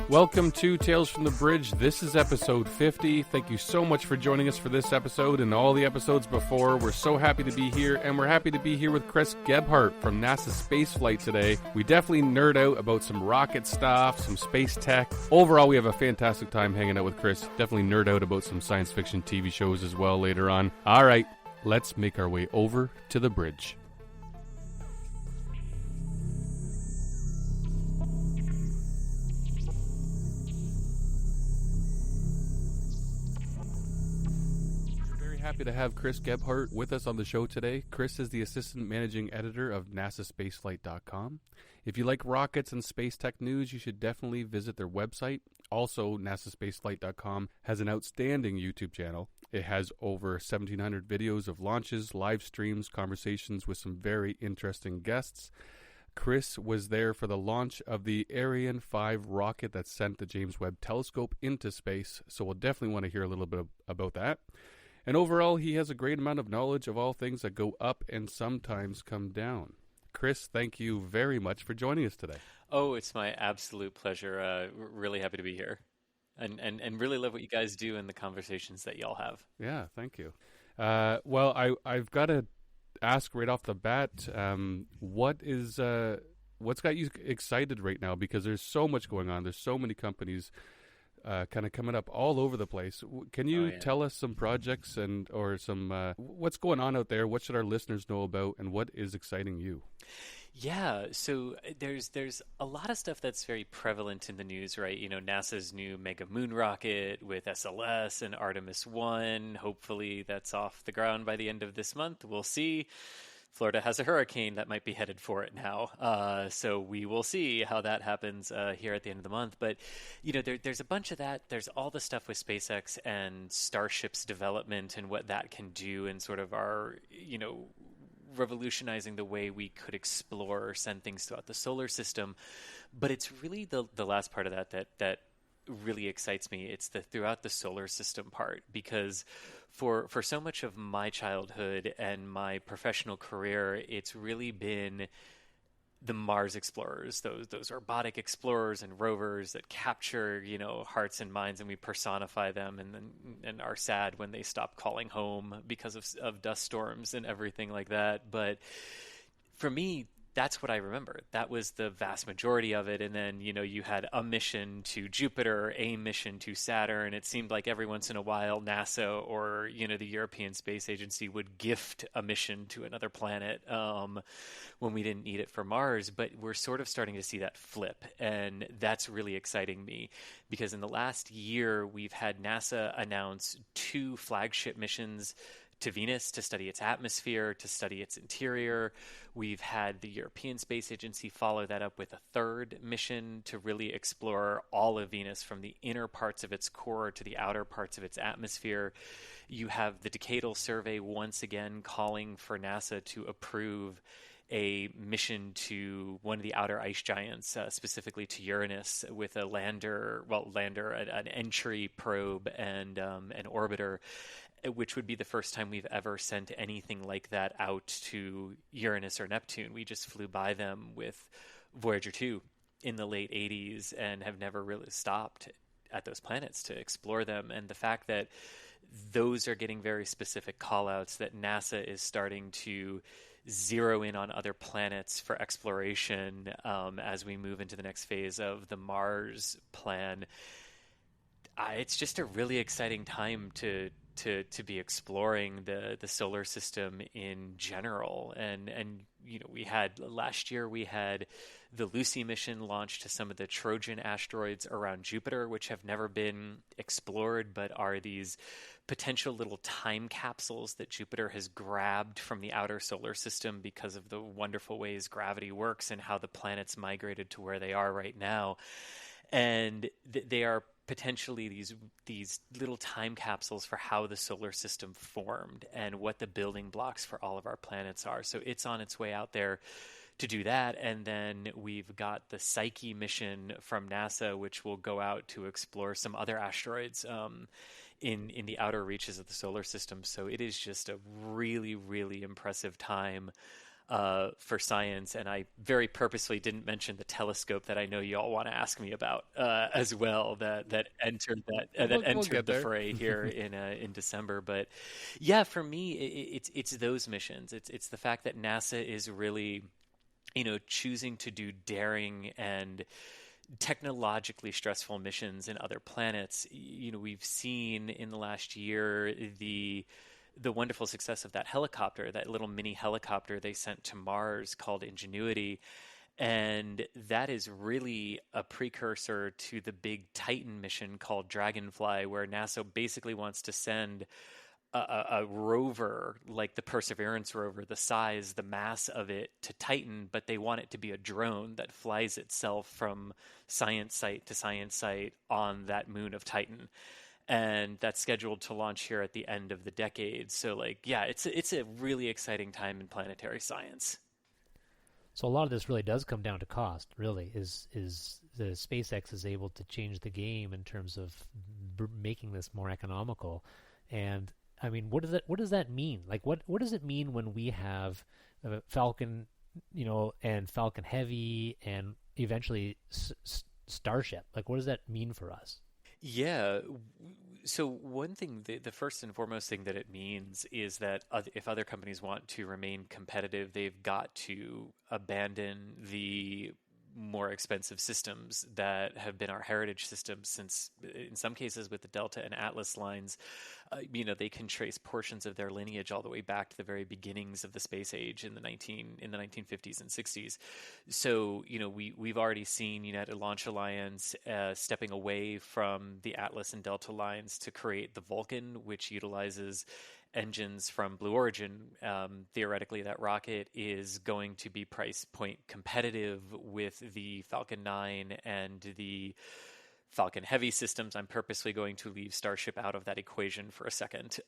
Welcome to Tales from the Bridge. This is episode 50. Thank you so much for joining us for this episode and all the episodes before. We're so happy to be here, and we're happy to be here with Chris Gebhardt from NASA Spaceflight today. We definitely nerd out about some rocket stuff, some space tech. Overall, we have a fantastic time hanging out with Chris. Definitely nerd out about some science fiction TV shows as well later on. All right, let's make our way over to the bridge. Happy to have Chris Gebhardt with us on the show today. Chris is the assistant managing editor of NASAspaceflight.com. If you like rockets and space tech news, you should definitely visit their website. Also, NASAspaceflight.com has an outstanding YouTube channel. It has over 1,700 videos of launches, live streams, conversations with some very interesting guests. Chris was there for the launch of the Ariane 5 rocket that sent the James Webb Telescope into space, so we'll definitely want to hear a little bit about that. And overall, he has a great amount of knowledge of all things that go up and sometimes come down. Chris, thank you very much for joining us today. Oh, it's my absolute pleasure. Really happy to be here. And really love what you guys do and the conversations that y'all have. Yeah, thank you. Well, I've got to ask right off the bat, what's got you excited right now? Because there's so much going on. There's so many companies kind of coming up all over the place. Can you tell us some projects or some what's going on out there? What should our listeners know about, and what is exciting you? Yeah, so there's a lot of stuff that's very prevalent in the news, right? You know, NASA's new mega moon rocket with SLS and Artemis 1. Hopefully that's off the ground by the end of this month. We'll see. Florida has a hurricane that might be headed for it now. So we will see how that happens here at the end of the month. But, you know, there's a bunch of that. There's all the stuff with SpaceX and Starship's development and what that can do and sort of our, you know, revolutionizing the way we could explore or send things throughout the solar system. But it's really the last part of that really excites me. It's the throughout the solar system part, because for so much of my childhood and my professional career, it's really been the Mars explorers, those robotic explorers and rovers that capture, you know, hearts and minds, and we personify them and are sad when they stop calling home because of dust storms and everything like that. But for me, that's what I remember. That was the vast majority of it. And then, you know, you had a mission to Jupiter, a mission to Saturn. It seemed like every once in a while, NASA or, you know, the European Space Agency would gift a mission to another planet when we didn't need it for Mars. But we're sort of starting to see that flip. And that's really exciting me, because in the last year, we've had NASA announce 2 flagship missions to Venus to study its atmosphere, to study its interior. We've had the European Space Agency follow that up with a 3rd mission to really explore all of Venus, from the inner parts of its core to the outer parts of its atmosphere. You have the Decadal Survey once again calling for NASA to approve a mission to one of the outer ice giants, specifically to Uranus, with an entry probe and an orbiter, which would be the first time we've ever sent anything like that out to Uranus or Neptune. We just flew by them with Voyager 2 in the late 80s and have never really stopped at those planets to explore them. And the fact that those are getting very specific call-outs, that NASA is starting to zero in on other planets for exploration as we move into the next phase of the Mars plan, it's just a really exciting time to be exploring the solar system in general. And you know, last year we had the Lucy mission launched to some of the Trojan asteroids around Jupiter, which have never been explored, but are these potential little time capsules that Jupiter has grabbed from the outer solar system because of the wonderful ways gravity works and how the planets migrated to where they are right now. And they are potentially these little time capsules for how the solar system formed and what the building blocks for all of our planets are. So it's on its way out there to do that. And then we've got the Psyche mission from NASA, which will go out to explore some other asteroids in the outer reaches of the solar system. So it is just a really, really impressive time for science, and I very purposely didn't mention the telescope that I know you all want to ask me about as well. That entered We'll get the there. fray here in December. But yeah, for me, it's those missions. It's the fact that NASA is really, choosing to do daring and technologically stressful missions in other planets. We've seen in the last year the wonderful success of that helicopter, that little mini helicopter they sent to Mars called Ingenuity. And that is really a precursor to the big Titan mission called Dragonfly, where NASA basically wants to send a rover like the Perseverance rover, the mass of it to Titan, but they want it to be a drone that flies itself from science site to science site on that moon of Titan. And that's scheduled to launch here at the end of the decade. So, it's a really exciting time in planetary science. So a lot of this really does come down to cost. Really, is the SpaceX is able to change the game in terms of making this more economical. And I mean, what does that mean? Like, what does it mean when we have Falcon, and Falcon Heavy, and eventually Starship? Like, what does that mean for us? Yeah. So one thing, the first and foremost thing that it means is that if other companies want to remain competitive, they've got to abandon the more expensive systems that have been our heritage systems since, in some cases with the Delta and Atlas lines, they can trace portions of their lineage all the way back to the very beginnings of the space age in the 1950s and 60s. So, we've already seen United Launch Alliance stepping away from the Atlas and Delta lines to create the Vulcan, which utilizes engines from Blue Origin. Theoretically, that rocket is going to be price point competitive with the Falcon 9 and the Falcon Heavy systems. I'm purposely going to leave Starship out of that equation for a second,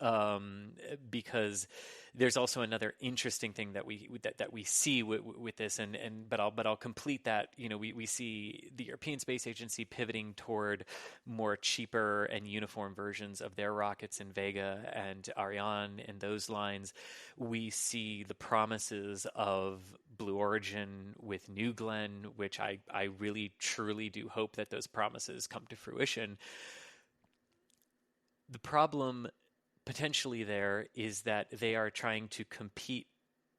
because there's also another interesting thing that we see with this, but I'll complete that. We see the European Space Agency pivoting toward more cheaper and uniform versions of their rockets in Vega and Ariane in those lines. We see the promises of Blue Origin with New Glenn, which I really truly do hope that those promises come to fruition. The problem potentially there is that they are trying to compete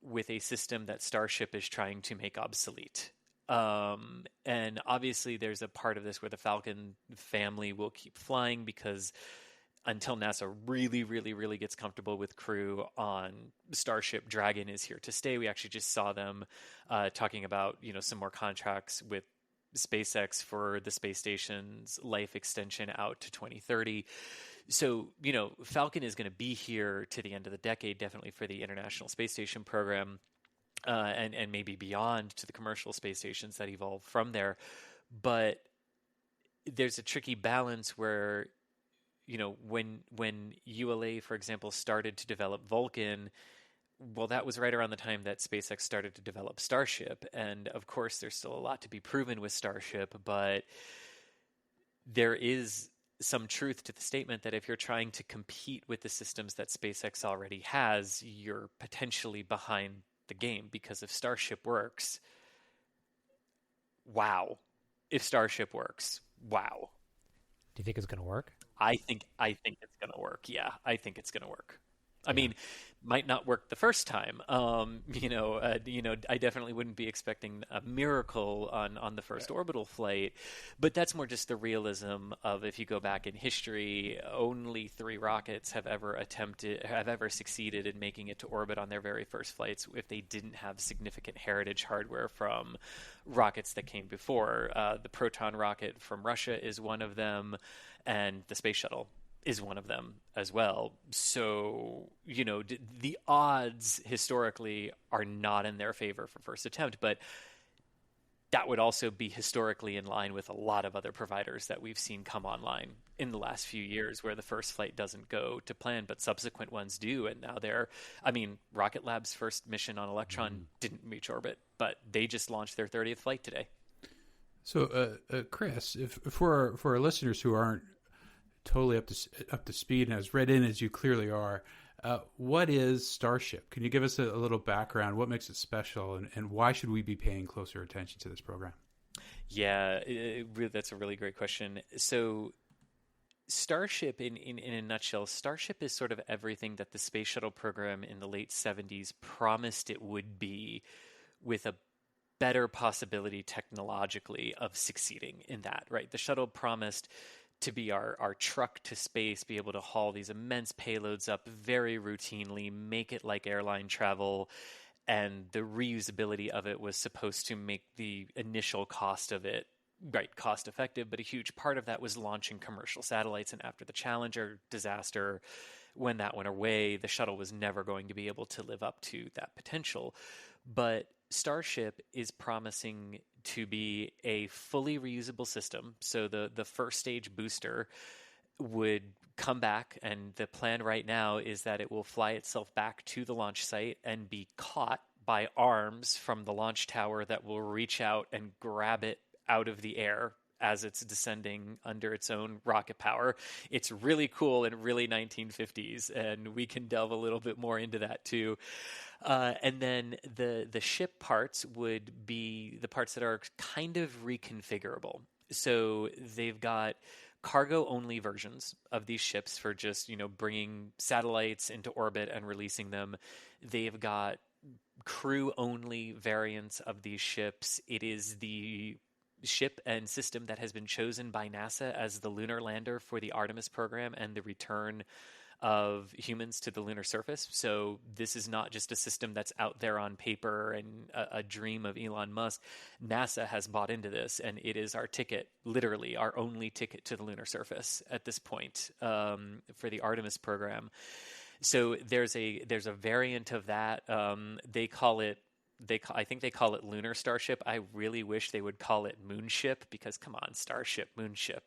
with a system that Starship is trying to make obsolete. And obviously there's a part of this where the Falcon family will keep flying, because until NASA really, really, really gets comfortable with crew on Starship, Dragon is here to stay. We actually just saw them talking about, some more contracts with SpaceX for the space station's life extension out to 2030. So, Falcon is going to be here to the end of the decade, definitely for the International Space Station program, and maybe beyond to the commercial space stations that evolve from there. But there's a tricky balance where, when ULA, for example, started to develop Vulcan, well, that was right around the time that SpaceX started to develop Starship. And of course, there's still a lot to be proven with Starship, but there is some truth to the statement that if you're trying to compete with the systems that SpaceX already has, you're potentially behind the game, because if Starship works, wow. If Starship works, wow. Do you think it's going to work? I think it's going to work. Yeah, I think it's going to work. I mean, might not work the first time. I definitely wouldn't be expecting a miracle on the first orbital flight, but that's more just the realism of, if you go back in history, only 3 rockets have ever succeeded in making it to orbit on their very first flights if they didn't have significant heritage hardware from rockets that came before. The Proton rocket from Russia is one of them, and the Space Shuttle is one of them as well. So, the odds historically are not in their favor for first attempt, but that would also be historically in line with a lot of other providers that we've seen come online in the last few years, where the first flight doesn't go to plan, but subsequent ones do. And now Rocket Lab's first mission on Electron didn't reach orbit, but they just launched their 30th flight today. So, Chris, if for our listeners who aren't totally up to speed and as read in as you clearly are, What is Starship? Can you give us a little background? What makes it special, and why should we be paying closer attention to this program? Yeah, that's a really great question. So Starship, in a nutshell, Starship is sort of everything that the space shuttle program in the late 70s promised it would be, with a better possibility technologically of succeeding in that, right? The shuttle promised to be our truck to space, be able to haul these immense payloads up very routinely, make it like airline travel, and the reusability of it was supposed to make the initial cost of it right cost effective, but a huge part of that was launching commercial satellites. And after the Challenger disaster, when that went away, the shuttle was never going to be able to live up to that potential. But Starship is promising to be a fully reusable system. So the first stage booster would come back, and the plan right now is that it will fly itself back to the launch site and be caught by arms from the launch tower that will reach out and grab it out of the air as it's descending under its own rocket power. It's really cool and really 1950s, and we can delve a little bit more into that too. And then the ship parts would be the parts that are kind of reconfigurable. So they've got cargo-only versions of these ships for just, bringing satellites into orbit and releasing them. They've got crew-only variants of these ships. It is the ship and system that has been chosen by NASA as the lunar lander for the Artemis program and the return of humans to the lunar surface. So this is not just a system that's out there on paper and a dream of Elon Musk. NASA has bought into this, and it is our ticket, literally our only ticket to the lunar surface at this point, for the Artemis program. So there's a variant of that. I think they call it Lunar Starship. I really wish they would call it Moonship, because come on, Starship, Moonship,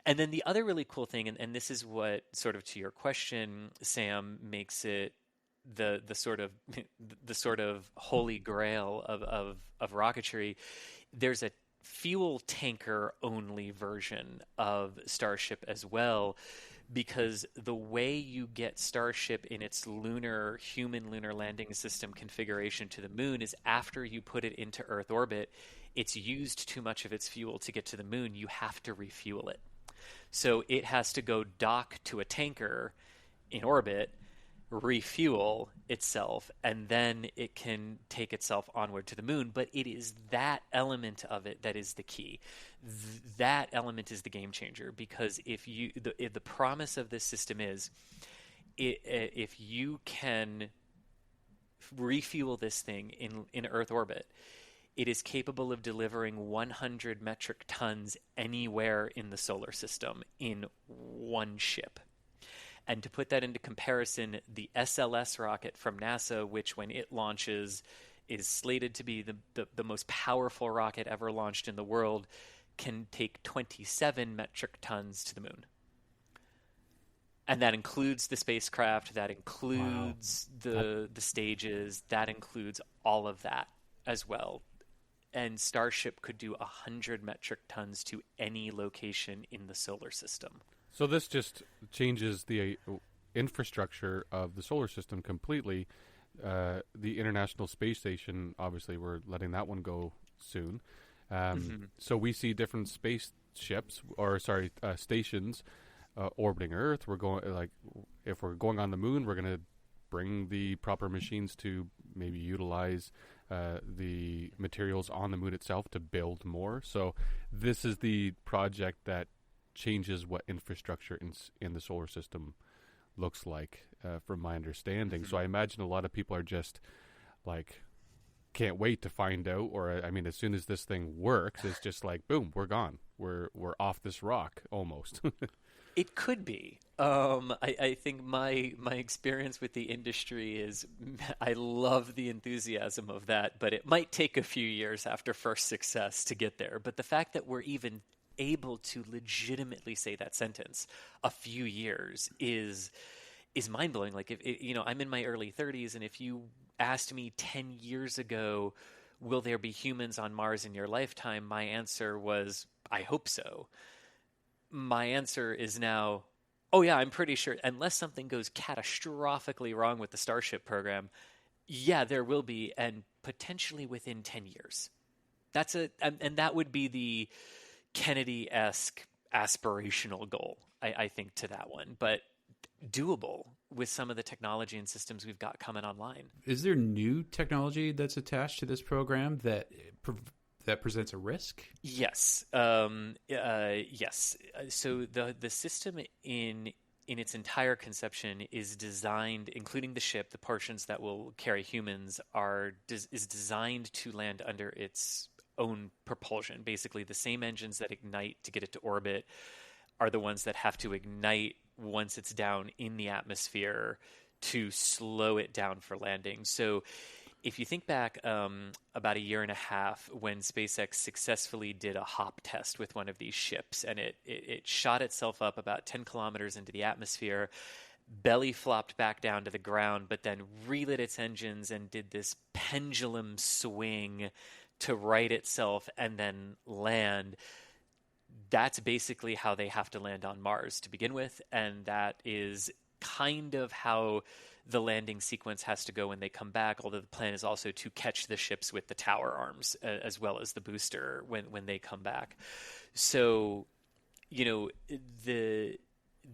And then the other really cool thing, and this is what sort of to your question, Sam, makes it the sort of holy grail of rocketry. There's a fuel tanker only version of Starship as well, because the way you get Starship in its human lunar landing system configuration to the moon is after you put it into Earth orbit, it's used too much of its fuel to get to the moon. You have to refuel it. So it has to go dock to a tanker in orbit, refuel itself, and then it can take itself onward to the moon. But it is that element of it that is the key. That element is the game changer, because if the promise of this system is, if you can refuel this thing in Earth orbit, it is capable of delivering 100 metric tons anywhere in the solar system in one ship. And to put that into comparison, the SLS rocket from NASA, which when it launches is slated to be the most powerful rocket ever launched in the world, can take 27 metric tons to the moon. And that includes the spacecraft, that includes the stages, that includes all of that as well. And Starship could do 100 metric tons to any location in the solar system. So this just changes the infrastructure of the solar system completely. The International Space Station, obviously, we're letting that one go soon. So we see different stations orbiting Earth. We're going, if we're going on the moon, we're going to bring the proper machines to maybe utilize the materials on the moon itself to build more. So this is the project that changes what infrastructure in the solar system looks like, from my understanding. So I imagine a lot of people are just can't wait to find out, or as soon as this thing works, it's just like, boom, we're gone. We're off this rock almost. It could be. I think my experience with the industry is, I love the enthusiasm of that, but it might take a few years after first success to get there. But the fact that we're even able to legitimately say that sentence, a few years, is mind-blowing. I'm in my early 30s, and if you asked me 10 years ago, will there be humans on Mars in your lifetime, my answer was, I hope so. My answer is now, Oh yeah, I'm pretty sure unless something goes catastrophically wrong with the Starship program, yeah, there will be, and potentially within 10 years. And that would be the Kennedy-esque aspirational goal, I think, to that one, but doable with some of the technology and systems we've got coming online. Is there new technology that's attached to this program that presents a risk? Yes. Yes. So the system in its entire conception is designed, including the ship, the portions that will carry humans, is designed to land under its own propulsion. Basically, the same engines that ignite to get it to orbit are the ones that have to ignite once it's down in the atmosphere to slow it down for landing. So if you think back about a year and a half when SpaceX successfully did a hop test with one of these ships, and it shot itself up about 10 kilometers into the atmosphere, belly flopped back down to the ground, but then relit its engines and did this pendulum swing to right itself and then land. That's basically how they have to land on Mars to begin with, and that is kind of how the landing sequence has to go when they come back, although the plan is also to catch the ships with the tower arms as well as the booster when they come back. So,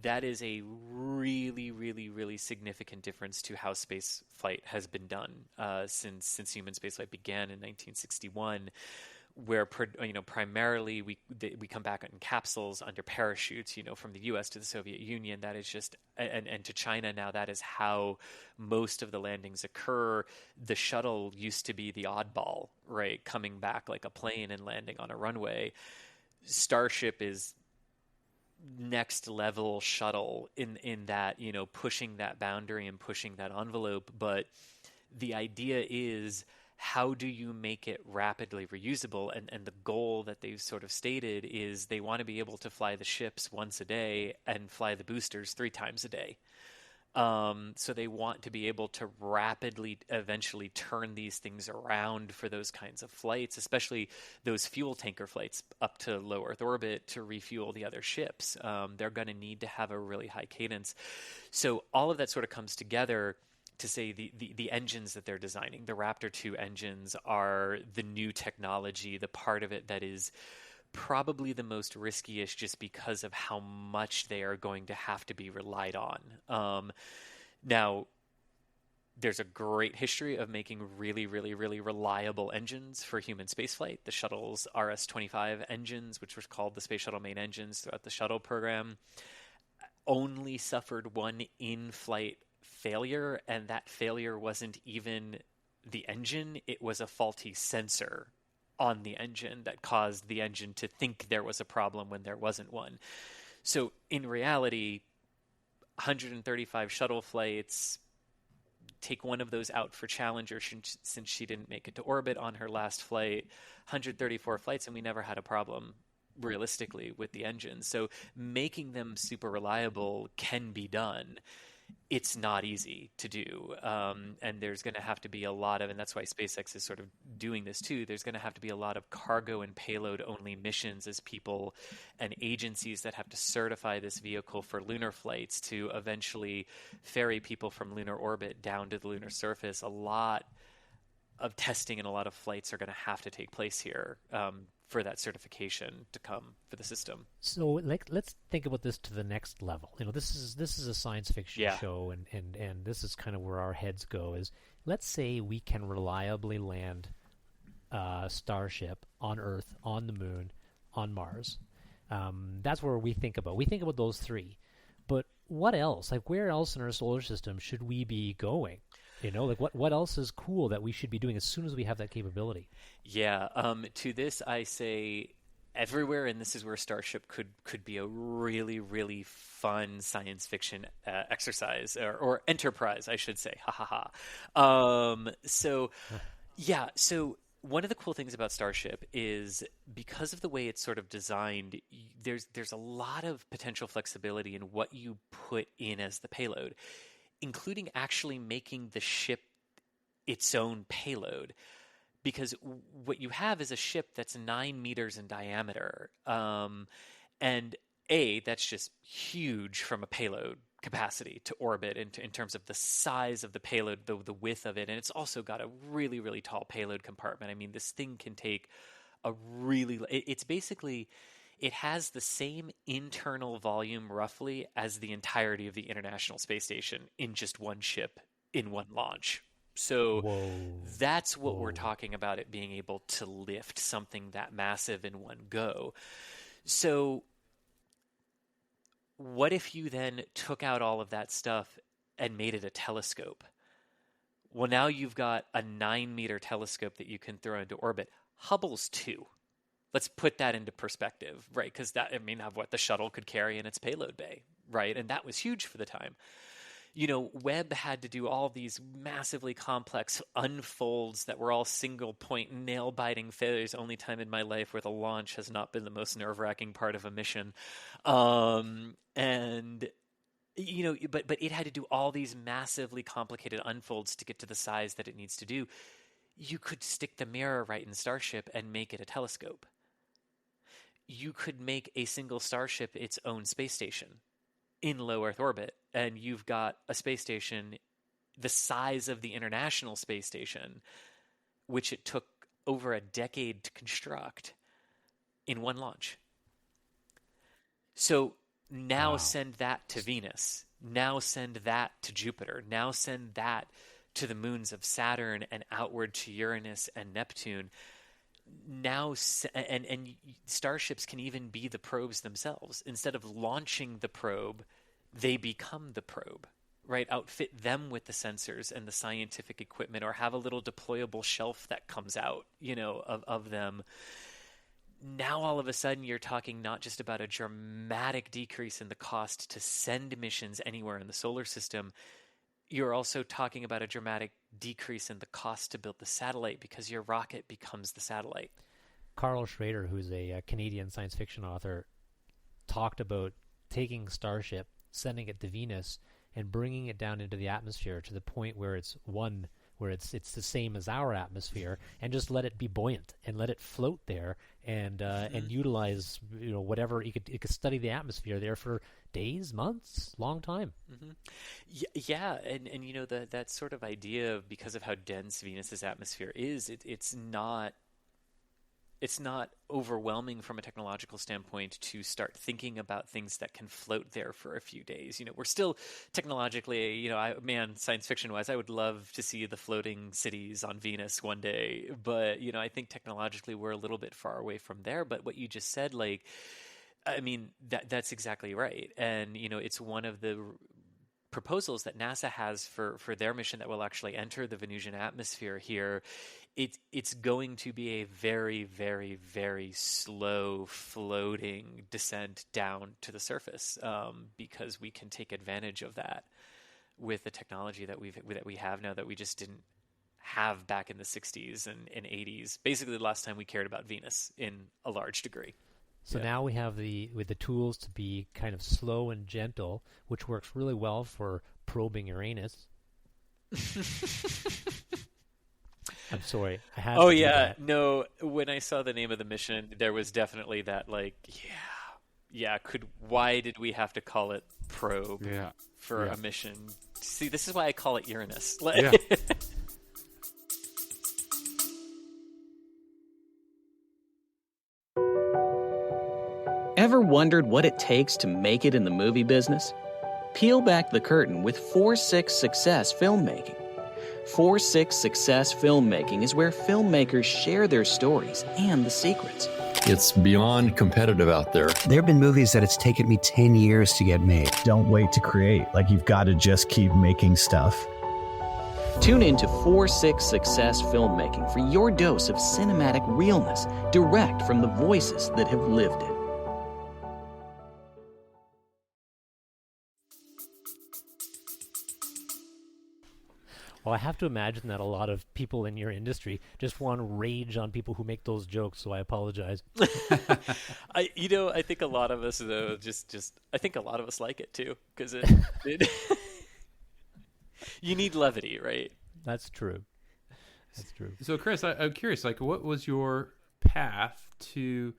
that is a really, really, really significant difference to how space flight has been done since human spaceflight began in 1961. Where primarily we come back in capsules under parachutes, from the U.S. to the Soviet Union. That is just and to China now. That is how most of the landings occur. The shuttle used to be the oddball, right, coming back like a plane and landing on a runway. Starship is next level shuttle in that, pushing that boundary and pushing that envelope. But the idea is, how do you make it rapidly reusable? And the goal that they've sort of stated is they want to be able to fly the ships once a day and fly the boosters 3 times a day. So they want to be able to rapidly eventually turn these things around for those kinds of flights, especially those fuel tanker flights up to low Earth orbit to refuel the other ships. They're going to need to have a really high cadence. So all of that sort of comes together to say the engines that they're designing, the Raptor 2 engines, are the new technology, the part of it that is probably the most riskiest just because of how much they are going to have to be relied on. Now, there's a great history of making really, really, really reliable engines for human spaceflight. The shuttle's RS-25 engines, which was called the Space Shuttle main engines throughout the shuttle program, only suffered one in-flight failure, and that failure wasn't even the engine. It was a faulty sensor on the engine that caused the engine to think there was a problem when there wasn't one. So in reality, 135 shuttle flights, take one of those out for Challenger since she didn't make it to orbit on her last flight, 134 flights, and we never had a problem realistically with the engine. So making them super reliable can be done. It's not easy to do, and there's going to have to be a lot of, and that's why SpaceX is sort of doing this too, there's going to have to be a lot of cargo and payload only missions as people and agencies that have to certify this vehicle for lunar flights to eventually ferry people from lunar orbit down to the lunar surface. A lot of testing and a lot of flights are going to have to take place here for that certification to come for the system. So, let's think about this to the next level. This is a science fiction show, and this is kind of where our heads go. Is, let's say we can reliably land Starship on Earth, on the Moon, on Mars. That's where we think about. We think about those 3. But what else? Like, where else in our solar system should we be going? What else is cool that we should be doing as soon as we have that capability? Yeah. To this, I say everywhere, and this is where Starship could be a really, really fun science fiction exercise or enterprise, I should say. Ha ha ha. So one of the cool things about Starship is because of the way it's sort of designed, there's a lot of potential flexibility in what you put in as the payload, including actually making the ship its own payload. Because what you have is a ship that's 9 meters in diameter. And that's just huge from a payload capacity to orbit in terms of the size of the payload, the width of it. And it's also got a really, really tall payload compartment. I mean, this thing can take it's basically, it has the same internal volume roughly as the entirety of the International Space Station in just one ship in one launch. So that's what we're talking about, it being able to lift something that massive in one go. So what if you then took out all of that stuff and made it a telescope? Well, now you've got a 9-meter telescope that you can throw into orbit. Hubble's 2. Let's put that into perspective, right? Because that, I mean, of what the shuttle could carry in its payload bay, right? And that was huge for the time. You know, Webb had to do all these massively complex unfolds that were all single point nail biting failures. Only time in my life where the launch has not been the most nerve wracking part of a mission. And you know, but it had to do all these massively complicated unfolds to get to the size that it needs to do. You could stick the mirror right in Starship and make it a telescope. You could make a single Starship its own space station in low Earth orbit, and you've got a space station the size of the International Space Station, which it took over a decade to construct, in one launch. So now send that to Venus. Now send that to Jupiter. Now send that to the moons of Saturn and outward to Uranus and Neptune. Now, and starships can even be the probes themselves. Instead of launching the probe, they become the probe, right? Outfit them with the sensors and the scientific equipment, or have a little deployable shelf that comes out, you know, of them. Now, all of a sudden, you're talking not just about a dramatic decrease in the cost to send missions anywhere in the solar system. You're also talking about a dramatic decrease in the cost to build the satellite, because your rocket becomes the satellite. Carl Schrader, who's a Canadian science fiction author, talked about taking Starship, sending it to Venus, and bringing it down into the atmosphere to the point where it's the same as our atmosphere, and just let it be buoyant and let it float there, and utilize, you know, whatever it could study the atmosphere there for days, months, long time. Yeah, and you know, that sort of idea of, because of how dense Venus's atmosphere is, it's not overwhelming from a technological standpoint to start thinking about things that can float there for a few days. You know, we're still technologically, you know, science fiction wise, I would love to see the floating cities on Venus one day, but you know, I think technologically we're a little bit far away from there. But what you just said, like, I mean, that's exactly right. And you know, it's one of the proposals that NASA has for their mission that will actually enter the Venusian atmosphere here. It's going to be a very, very, very slow floating descent down to the surface, because we can take advantage of that with the technology that we have now that we just didn't have back in the 60s and 80s. Basically, the last time we cared about Venus in a large degree. So now we have the tools to be kind of slow and gentle, which works really well for probing Uranus. I'm sorry. I had. Oh yeah, no. When I saw the name of the mission, there was definitely that, like, yeah. Why did we have to call it probe for a mission? See, this is why I call it Uranus. Yeah. Ever wondered what it takes to make it in the movie business? Peel back the curtain with 4-6 Success Filmmaking. 4-6 Success Filmmaking is where filmmakers share their stories and the secrets. It's beyond competitive out there. There have been movies that it's taken me 10 years to get made. Don't wait to create. Like, you've got to just keep making stuff. Tune in to 4-6 Success Filmmaking for your dose of cinematic realness, direct from the voices that have lived it. Well, I have to imagine that a lot of people in your industry just want to rage on people who make those jokes, so I apologize. I think a lot of us, though, I think a lot of us like it, too, because you need levity, right? That's true. So, Chris, I'm curious, like, what was your path to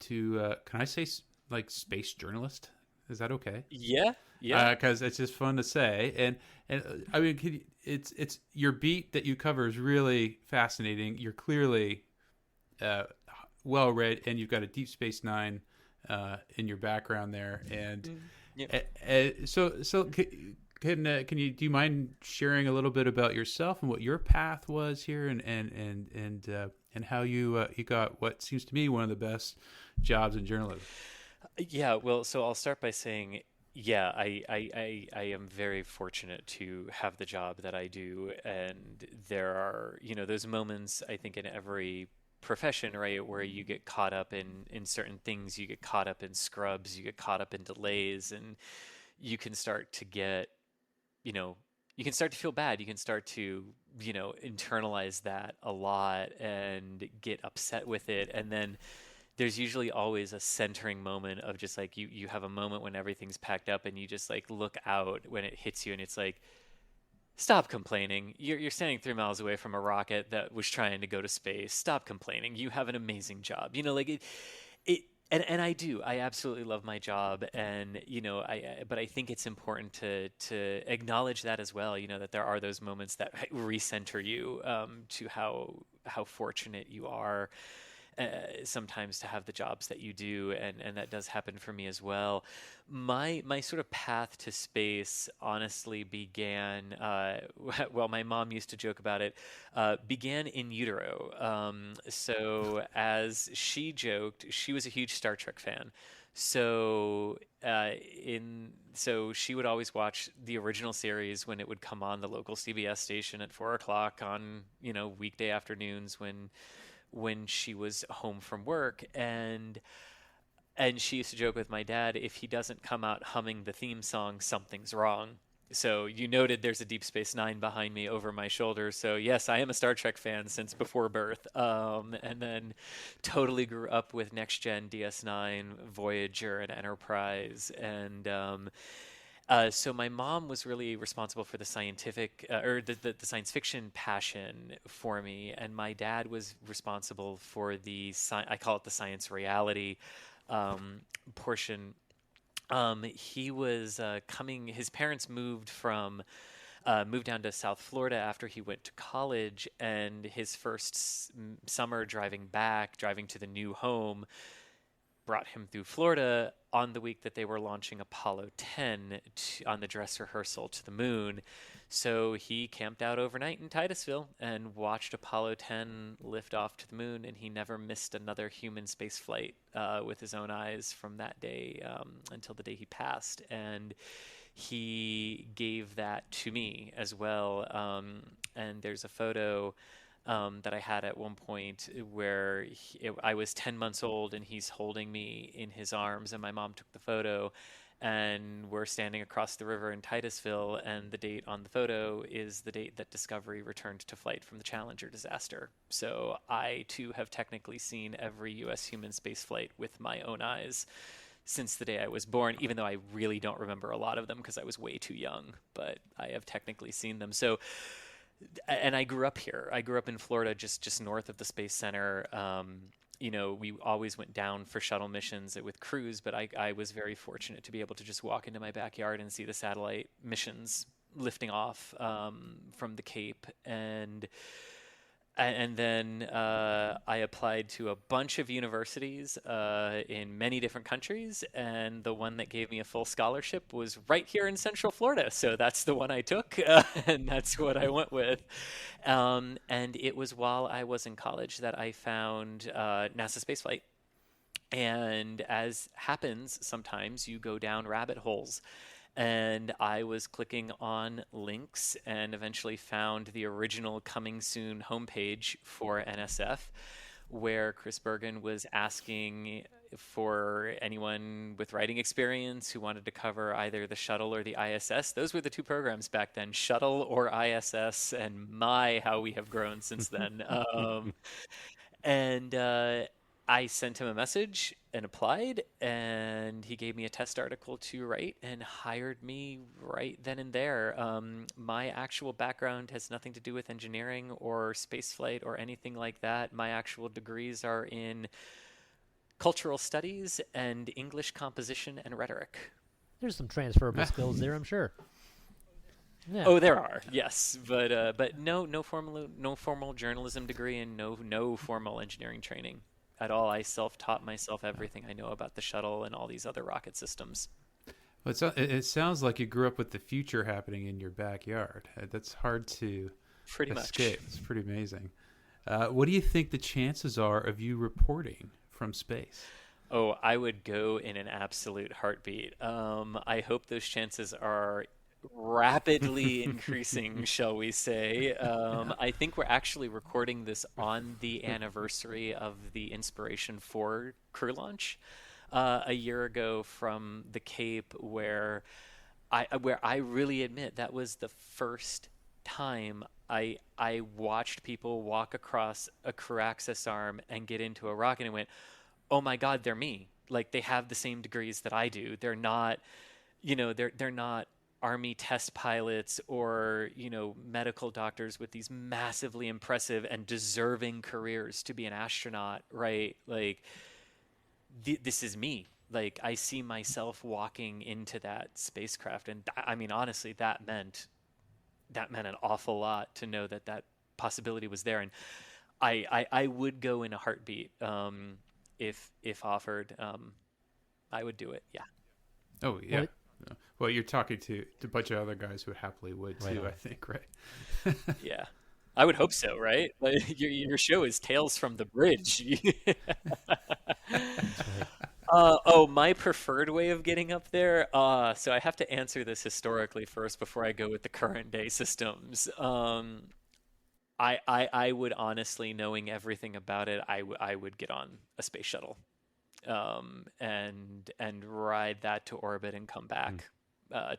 can I say like space journalist? Is that okay? Yeah, yeah. Because it's just fun to say, and I mean, it's your beat that you cover is really fascinating. You're clearly well read, and you've got a Deep Space Nine in your background there, and so can you do you mind sharing a little bit about yourself and what your path was here, and how you got what seems to me one of the best jobs in journalism? Yeah, well, so I'll start by saying, yeah, I am very fortunate to have the job that I do. And there are, those moments, I think, in every profession, right, where you get caught up in certain things, you get caught up in scrubs, you get caught up in delays, and you can start to get, you can start to feel bad. You can start to, internalize that a lot and get upset with it. And then there's usually always a centering moment of just like you have a moment when everything's packed up and you just like look out when it hits you and it's like, stop complaining. You're standing 3 miles away from a rocket that was trying to go to space. Stop complaining. You have an amazing job. Like and I do. I absolutely love my job, and but I think it's important to acknowledge that as well. That there are those moments that recenter you to how fortunate you are sometimes to have the jobs that you do, and that does happen for me as well. My sort of path to space honestly began, well, my mom used to joke about it, began in utero. So as she joked, she was a huge Star Trek fan. So so she would always watch the original series when it would come on the local CBS station at 4 o'clock on weekday afternoons when she was home from work, and she used to joke with my dad, if he doesn't come out humming the theme song, something's wrong. So you noted there's a Deep Space Nine behind me over my shoulder. So yes, I am a Star Trek fan since before birth. And then totally grew up with Next Gen, DS9, Voyager, and Enterprise. And so my mom was really responsible for the scientific or the science fiction passion for me, and my dad was responsible for I call it the science reality portion. He was his parents moved down to South Florida after he went to college, and his first summer driving to the new home brought him through Florida on the week that they were launching Apollo 10 on the dress rehearsal to the moon. So he camped out overnight in Titusville and watched Apollo 10 lift off to the moon, and he never missed another human space flight with his own eyes from that day until the day he passed. And he gave that to me as well. And there's a photo that I had at one point where I was 10 months old and he's holding me in his arms, and my mom took the photo, and we're standing across the river in Titusville, and the date on the photo is the date that Discovery returned to flight from the Challenger disaster. So I too have technically seen every U.S. human space flight with my own eyes since the day I was born, even though I really don't remember a lot of them because I was way too young, but I have technically seen them. So, and I grew up here. I grew up in Florida, just north of the Space Center. We always went down for shuttle missions with crews, but I was very fortunate to be able to just walk into my backyard and see the satellite missions lifting off from the Cape. And then I applied to a bunch of universities in many different countries, and the one that gave me a full scholarship was right here in Central Florida. So that's the one I took, and that's what I went with. And it was while I was in college that I found NASA spaceflight. And as happens, sometimes you go down rabbit holes. And I was clicking on links and eventually found the original Coming Soon homepage for NSF, where Chris Bergen was asking for anyone with writing experience who wanted to cover either the shuttle or the ISS. Those were the two programs back then, shuttle or ISS, and my, how we have grown since then. And I sent him a message and applied, and he gave me a test article to write and hired me right then and there. My actual background has nothing to do with engineering or spaceflight or anything like that. My actual degrees are in cultural studies and English composition and rhetoric. There's some transferable skills there, I'm sure. Yeah. Oh, there are, yes, but no formal journalism degree and no formal engineering training at all. I self-taught myself everything I know about the shuttle and all these other rocket systems. Well, it sounds like you grew up with the future happening in your backyard. That's hard to escape. It's pretty amazing. What do you think the chances are of you reporting from space? Oh, I would go in an absolute heartbeat. I hope those chances are rapidly increasing, shall we say. I think we're actually recording this on the anniversary of the Inspiration 4 crew launch a year ago from the Cape, where I really admit that was the first time I watched people walk across a crew access arm and get into a rocket and went, oh my God, they're me. Like, they have the same degrees that I do. They're not, they're not Army test pilots or, medical doctors with these massively impressive and deserving careers to be an astronaut, right? Like, this is me. Like, I see myself walking into that spacecraft. And I mean, honestly, that meant an awful lot to know that possibility was there. And I would go in a heartbeat. If offered, I would do it. Yeah. Oh yeah. Well, you're talking to a bunch of other guys who happily would too. Right. I think, right? Yeah, I would hope so. Right? Like, your show is Tales from the Bridge. My preferred way of getting up there. So I have to answer this historically first before I go with the current day systems. I would honestly, knowing everything about it, I would get on a space shuttle, and ride that to orbit and come back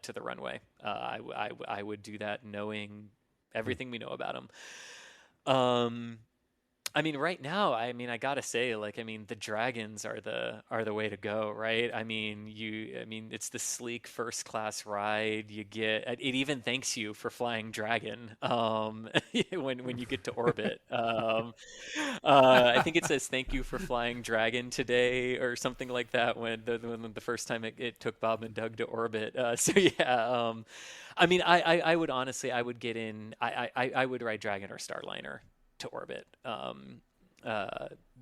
to the runway. I would do that knowing everything we know about them. I mean, right now, I gotta say, the Dragons are the way to go, right? It's the sleek first class ride. It even thanks you for flying Dragon, when you get to orbit. I think it says thank you for flying Dragon today or something like that when the first time it took Bob and Doug to orbit. So yeah, I would honestly, I would get in, I would ride Dragon or Starliner to orbit,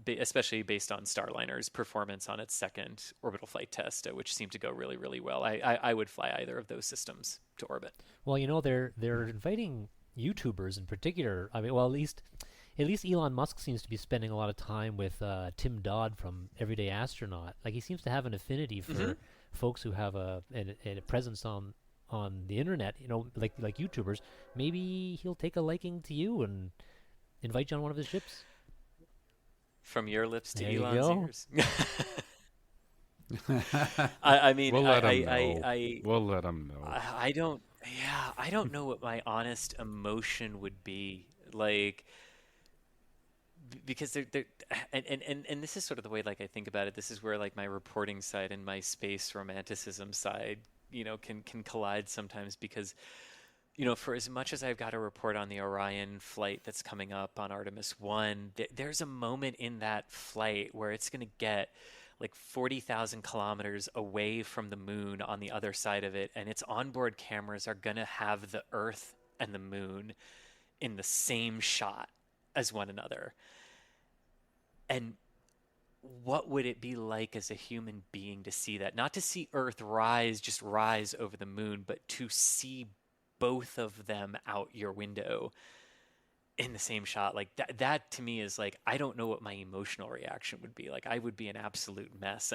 especially based on Starliner's performance on its second orbital flight test, which seemed to go really, really well. I would fly either of those systems to orbit. Well, they're inviting YouTubers in particular. At least Elon Musk seems to be spending a lot of time with Tim Dodd from Everyday Astronaut. Like, he seems to have an affinity for folks who have a presence on the internet. Like YouTubers. Maybe he'll take a liking to you and invite you on one of his ships. From your lips to there Elon's ears. We'll let him know. We'll let him know. I don't know what my honest emotion would be like, because and this is sort of the way, like, I think about it. This is where, like, my reporting side and my space romanticism side, can collide sometimes, because for as much as I've got to report on the Orion flight that's coming up on Artemis 1, there's a moment in that flight where it's going to get like 40,000 kilometers away from the moon on the other side of it, and its onboard cameras are going to have the Earth and the moon in the same shot as one another. And what would it be like as a human being to see that? Not to see Earth just rise over the moon, but to see both of them out your window in the same shot. Like, that to me is like, I don't know what my emotional reaction would be. Like, I would be an absolute mess.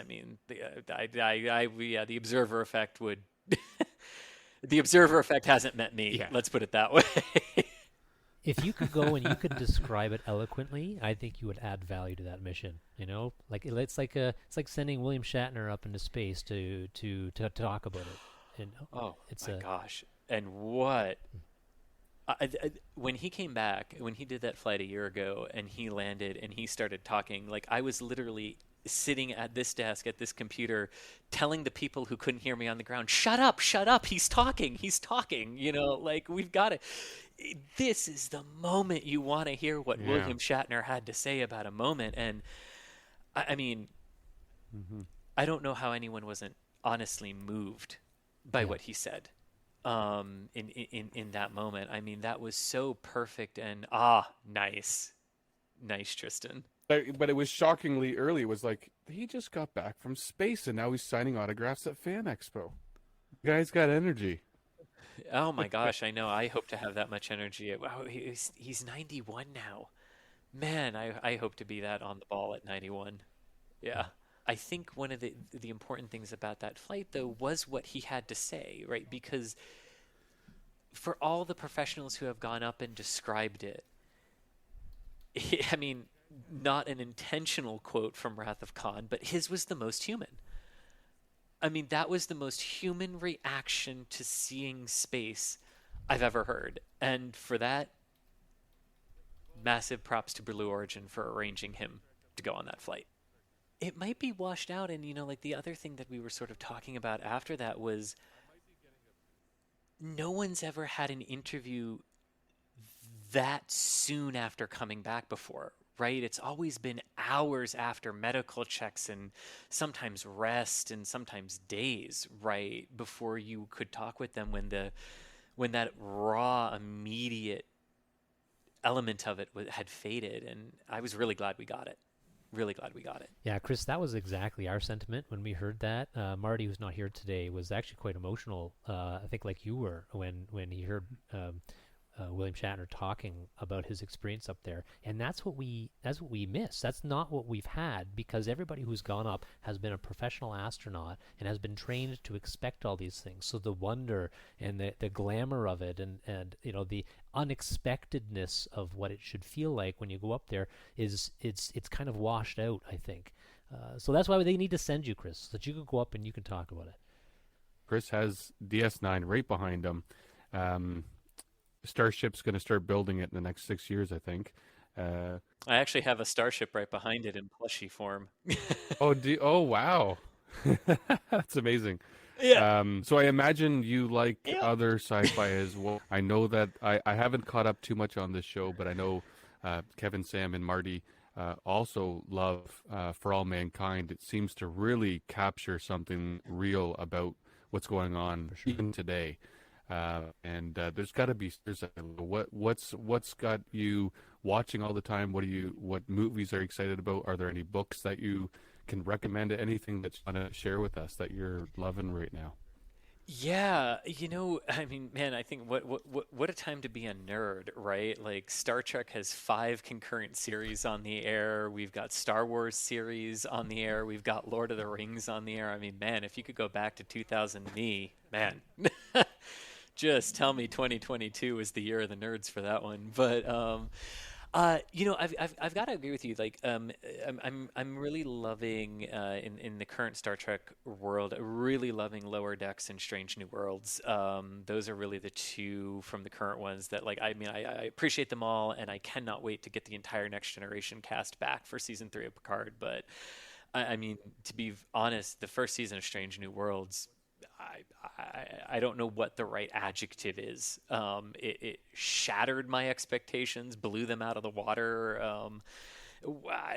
The observer effect would the observer effect hasn't met me. Yeah. Let's put it that way. If you could go and you could describe it eloquently, I think you would add value to that mission. Like, it's like sending William Shatner up into space to talk about it. Gosh. And what when he came back, when he did that flight a year ago and he landed and he started talking, like, I was literally sitting at this desk at this computer telling the people who couldn't hear me on the ground, shut up, he's talking, like, we've got it. This is the moment you want to hear what William Shatner had to say about a moment. And I don't know how anyone wasn't honestly moved by what he said in that moment. I mean, that was so perfect and nice. Nice, Tristan. But it was shockingly early. It was like, he just got back from space and now he's signing autographs at Fan Expo. The guy's got energy. Oh my gosh, I know. I hope to have that much energy. Wow, he's 91 now. Man, I hope to be that on the ball at 91. Yeah. I think one of the important things about that flight, though, was what he had to say, right? Because for all the professionals who have gone up and described it, I mean, not an intentional quote from Wrath of Khan, but his was the most human. I mean, that was the most human reaction to seeing space I've ever heard. And for that, massive props to Blue Origin for arranging him to go on that flight. It might be washed out. And, like the other thing that we were sort of talking about after that was no one's ever had an interview that soon after coming back before, right? It's always been hours after medical checks and sometimes rest and sometimes days, right, before you could talk with them when that raw, immediate element of it had faded. And I was really glad we got it. Really glad we got it. Yeah, Chris, that was exactly our sentiment when we heard that. Marty, who's not here today, was actually quite emotional, I think like you were, when he heard William Shatner talking about his experience up there. And that's what we miss. That's not what we've had, because everybody who's gone up has been a professional astronaut and has been trained to expect all these things. So the wonder and the glamour of it and the unexpectedness of what it should feel like when you go up there it's kind of washed out, I think. So that's why they need to send you, Chris, so that you can go up and you can talk about it. Chris has DS9 right behind him. Starship's going to start building it in the next 6 years, I think. I actually have a Starship right behind it in plushie form. Oh, wow. That's amazing. Yeah. So I imagine you like other sci-fi as well. I know that I haven't caught up too much on this show, but I know Kevin, Sam, and Marty also love For All Mankind. It seems to really capture something real about what's going on even today. And there's got to be what's got you watching all the time. What movies are you excited about? Are there any books that you can recommend? Anything that you want to share with us that you're loving right now? Yeah, I mean, man, I think what a time to be a nerd, right? Like Star Trek has 5 concurrent series on the air. We've got Star Wars series on the air. We've got Lord of the Rings on the air. I mean, man, if you could go back to 2000 me, man. Just tell me 2022 is the year of the nerds for that one. But I've got to agree with you. Like, I'm really loving in the current Star Trek world, really loving Lower Decks and Strange New Worlds. Those are really the 2 from the current ones that, like, I mean, I appreciate them all, and I cannot wait to get the entire Next Generation cast back for season 3 of Picard. But I mean, to be honest, the first season of Strange New Worlds, I don't know what the right adjective is. It shattered my expectations, blew them out of the water.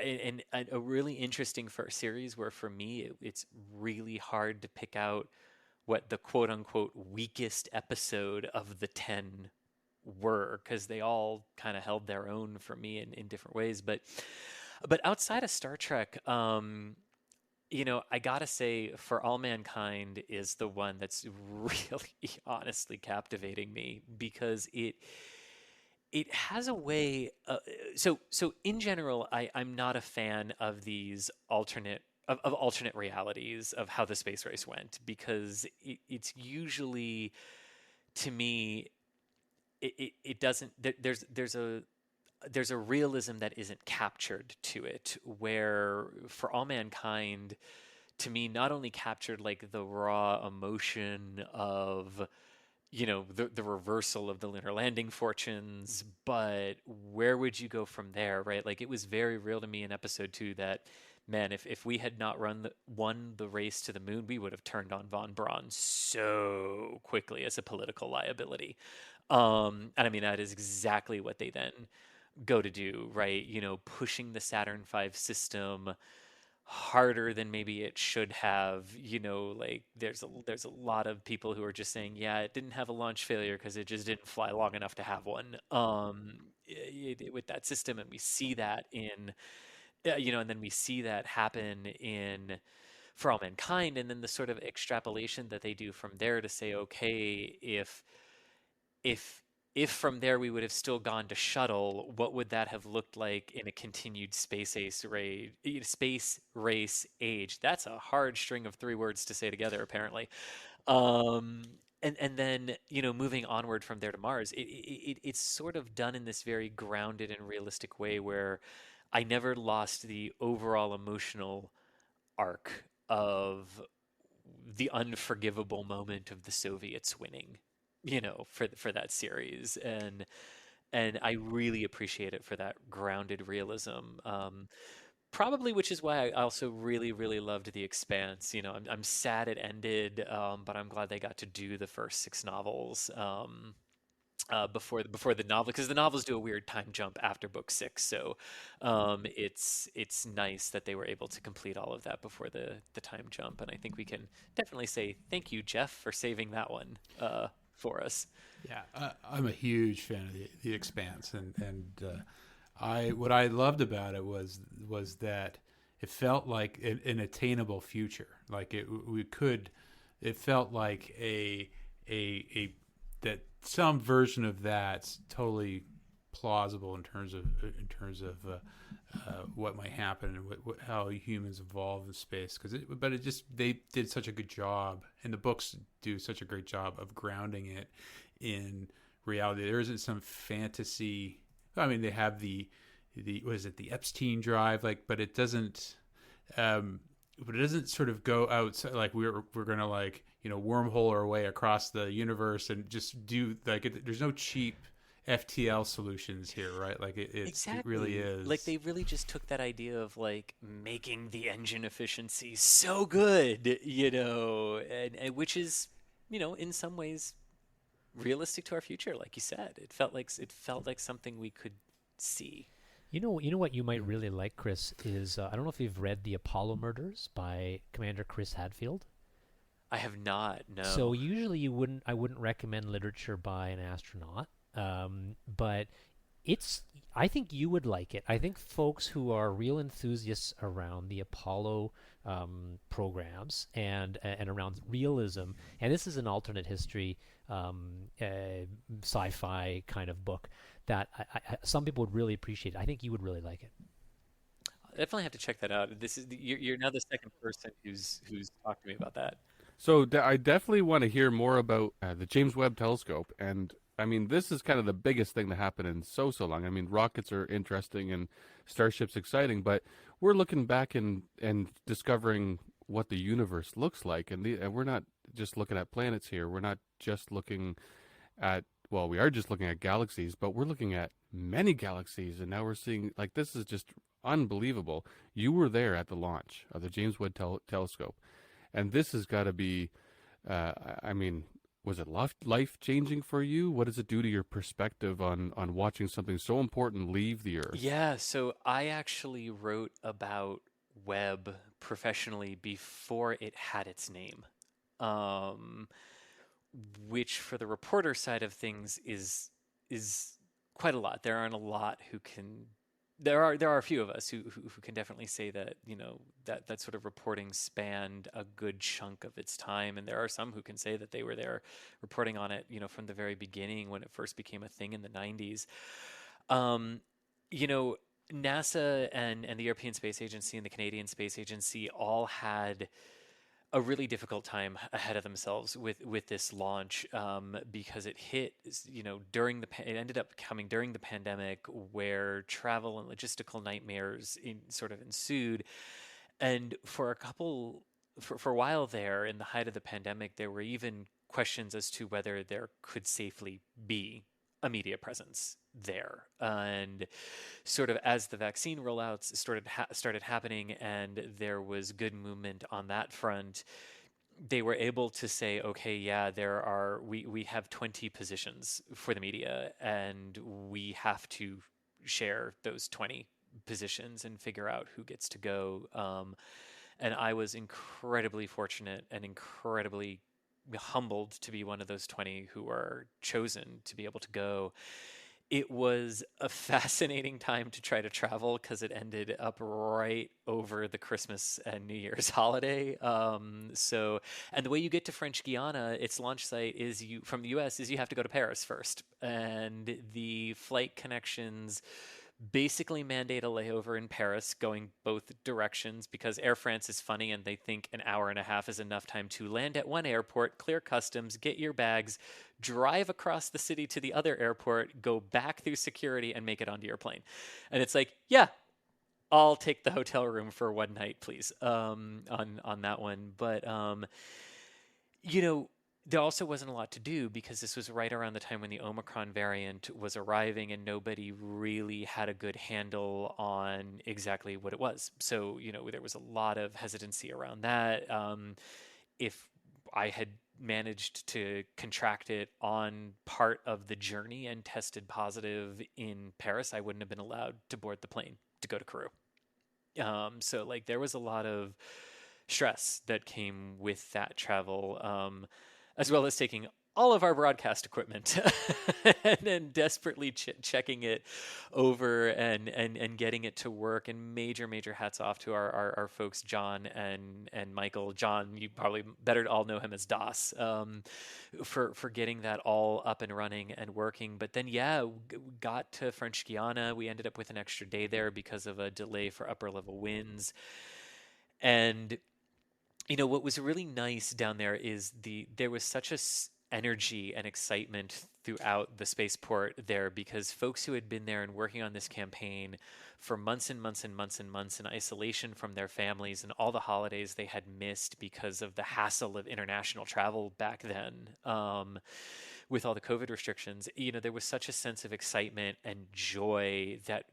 And a really interesting first series where for me, it's really hard to pick out what the quote unquote weakest episode of the 10 were, because they all kind of held their own for me in different ways. But outside of Star Trek, I gotta say, For All Mankind is the one that's really honestly captivating me, because it has a way. So in general, I'm not a fan of these alternate realities of how the space race went, because it's usually, to me, it doesn't. There's a realism that isn't captured to it, where For All Mankind, to me, not only captured like the raw emotion of, the reversal of the lunar landing fortunes, but where would you go from there, right? Like, it was very real to me in episode 2 that, man, if we had not won the race to the moon, we would have turned on von Braun so quickly as a political liability. And I mean, that is exactly what they then go to do, right? Pushing the Saturn V system harder than maybe it should have. Like there's a lot of people who are just saying, yeah, it didn't have a launch failure because it just didn't fly long enough to have one. With that system, and we see that in, and then we see that happen in For All Mankind, and then the sort of extrapolation that they do from there to say, okay, if if from there we would have still gone to shuttle, what would that have looked like in a continued space race age? That's a hard string of three words to say together, apparently. Um, and then moving onward from there to Mars, it's sort of done in this very grounded and realistic way where I never lost the overall emotional arc of the unforgivable moment of the Soviets winning, for that series, and I really appreciate it for that grounded realism. Probably, which is why I also really, really loved The Expanse. I'm sad it ended, but I'm glad they got to do the first six novels. Before the novel, because the novels do a weird time jump after book six, so it's nice that they were able to complete all of that before the time jump, and I think we can definitely say thank you, Jeff, for saving that one for us. Yeah, I'm a huge fan of the Expanse, and what I loved about it was that it felt like an attainable future. Like it felt like a that some version of that's totally plausible in terms of what might happen and how humans evolve in space. They did such a good job, and the books do such a great job of grounding it in reality. There isn't some fantasy. I mean, they have the Epstein drive, but it doesn't. But it doesn't sort of go outside, like we're gonna wormhole our way across the universe and just do there's no cheap FTL solutions here, right? Like Exactly. It really is. Like they really just took that idea of like making the engine efficiency so good, and which is, in some ways realistic to our future. Like you said, it felt like something we could see. You know what you might really like, Chris, is I don't know if you've read The Apollo Murders by Commander Chris Hadfield. I have not, no. So usually I wouldn't recommend literature by an astronaut, but I think you would like it. I think folks who are real enthusiasts around the Apollo programs and around realism, and this is an alternate history sci-fi kind of book that some people would really appreciate. I think you would really like it. I definitely have to check that out. You're now the second person who's talked to me about that. So I definitely want to hear more about the James Webb Telescope. And I mean, this is kind of the biggest thing to happen in so long. I mean, rockets are interesting and Starship's exciting, but we're looking back and discovering what the universe looks like. And we're not just looking at planets here. We're not just looking at, well, we are just looking at galaxies, but we're looking at many galaxies. And now we're seeing, like, this is just unbelievable. You were there at the launch of the James Webb Telescope. And this has got to be, I mean, was it life-changing for you? What does it do to your perspective on watching something so important leave the Earth? Yeah, so I actually wrote about Webb professionally before it had its name, which for the reporter side of things is quite a lot. There aren't a lot who can. There are a few of us who can definitely say that that sort of reporting spanned a good chunk of its time, and there are some who can say that they were there reporting on it, from the very beginning when it first became a thing in the 90s. NASA and the European Space Agency and the Canadian Space Agency all had a really difficult time ahead of themselves with this launch, because it hit, it ended up coming during the pandemic, where travel and logistical nightmares sort of ensued. And for a while there, in the height of the pandemic, there were even questions as to whether there could safely be a media presence there. And sort of as the vaccine rollouts started happening and there was good movement on that front, they were able to say, okay, yeah, we have 20 positions for the media and we have to share those 20 positions and figure out who gets to go. And I was incredibly fortunate and incredibly humbled to be one of those 20 who were chosen to be able to go. It was a fascinating time to try to travel because it ended up right over the Christmas and New Year's holiday. And the way you get to French Guiana, its launch site is from the U.S. is you have to go to Paris first, and the flight connections basically mandate a layover in Paris going both directions because Air France is funny and they think an hour and a half is enough time to land at one airport, clear customs, get your bags, drive across the city to the other airport, go back through security, and make it onto your plane. And it's like, yeah, I'll take the hotel room for one night, please, on that one. But there also wasn't a lot to do because this was right around the time when the Omicron variant was arriving and nobody really had a good handle on exactly what it was. So, there was a lot of hesitancy around that. If I had managed to contract it on part of the journey and tested positive in Paris, I wouldn't have been allowed to board the plane to go to Peru. So there was a lot of stress that came with that travel, as well as taking all of our broadcast equipment and then desperately checking it over and getting it to work. And major hats off to our folks, John and Michael. John, you probably better all know him as DOS, for getting that all up and running and working. But then, got to French Guiana. We ended up with an extra day there because of a delay for upper level winds. And what was really nice down there is there was such a energy and excitement throughout the spaceport there because folks who had been there and working on this campaign for months and months and months and months in isolation from their families and all the holidays they had missed because of the hassle of international travel back then, with all the COVID restrictions, there was such a sense of excitement and joy that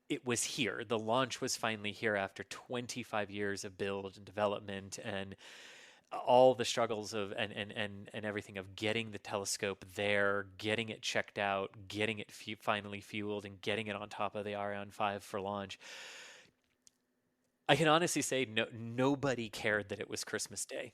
it was here. The launch was finally here after 25 years of build and development and all the struggles of and everything of getting the telescope there, getting it checked out, getting it finally fueled, and getting it on top of the Ariane 5 for launch. I can honestly say nobody cared that it was Christmas Day.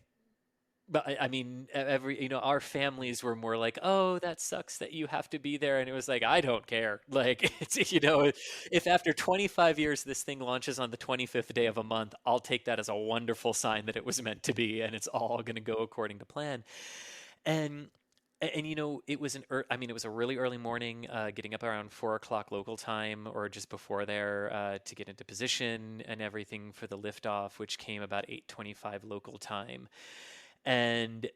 But I mean, our families were more like, "Oh, that sucks that you have to be there," and it was like, I don't care. It's if after 25 years this thing launches on the 25th day of a month, I'll take that as a wonderful sign that it was meant to be, and it's all going to go according to plan. And it was it was a really early morning, getting up around 4:00 local time or just before there, to get into position and everything for the liftoff, which came about 8:25 local time. And,